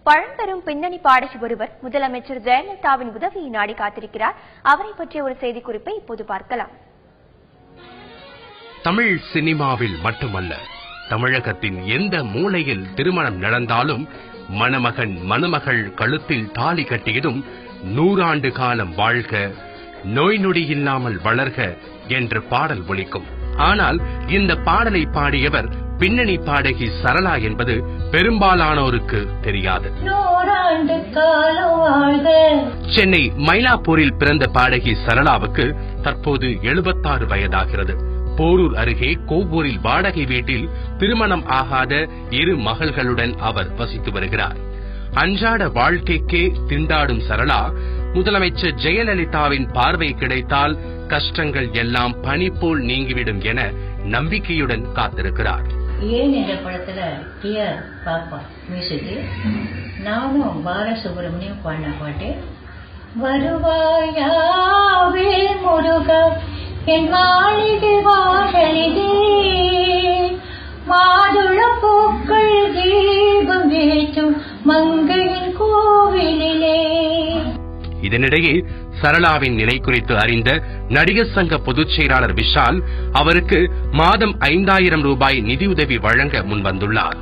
பழம்பெரும் பின்னணி பாடகி ஒருவர் முதலமைச்சர் ஜெயலலிதாவின் உதவியை நாடி காத்திருக்கிறார். அவரை பற்றிய ஒரு செய்திக்குறிப்பை இப்போது பார்க்கலாம். தமிழ் சினிமாவில் மட்டுமல்ல, தமிழகத்தின் எந்த மூலையில் திருமணம் நடந்தாலும் மணமகன் மணமகள் கழுத்தில் தாலி கட்டியதும் 100 ஆண்டு காலம் வாழ்க, நோய் நொடி இல்லாமல் வளர்க என்ற பாடல் ஒலிக்கும். ஆனால் இந்த பாடலை பாடியவர் பின்னணி பாடகி சரளா என்பது பெரும்பாலானோருக்கு தெரியாது. சென்னை மயிலாப்பூரில் பிறந்த பாடகி சரளாவுக்கு தற்போது 76 வயதாகிறது. போரூர் அருகே கோவூரில் வாடகை வீட்டில் திருமணம் ஆகாத 2 மகள்களுடன் அவர் வசித்து வருகிறார். அன்றாட வாழ்க்கைக்கே திண்டாடும் சரளா முதலமைச்சர் ஜெயலலிதாவின் பார்வை கிடைத்தால் கஷ்டங்கள் எல்லாம் பனி போல் நீங்கிவிடும் என நம்பிக்கையுடன் காத்திருக்கிறார். ஏன் என்ற படத்துல டிஆர் பாப்பா மியூசிக், நானும் பாலசுப்ரமணியம் பாடின பாட்டு வருவாயாவே முருகா என் மாளிகை வாசலிலே மாதுள பூக்கள் தீபம் ஏற்றும் மங்கையின் கோவிலிலே. இதனிடையே சரளாவின் நிலை குறித்து அறிந்த நடிகர் சங்க பொதுச் செயலாளர் விஷால் அவருக்கு மாதம் 5000 ரூபாய் நிதியுதவி வழங்க முன்வந்துள்ளார்.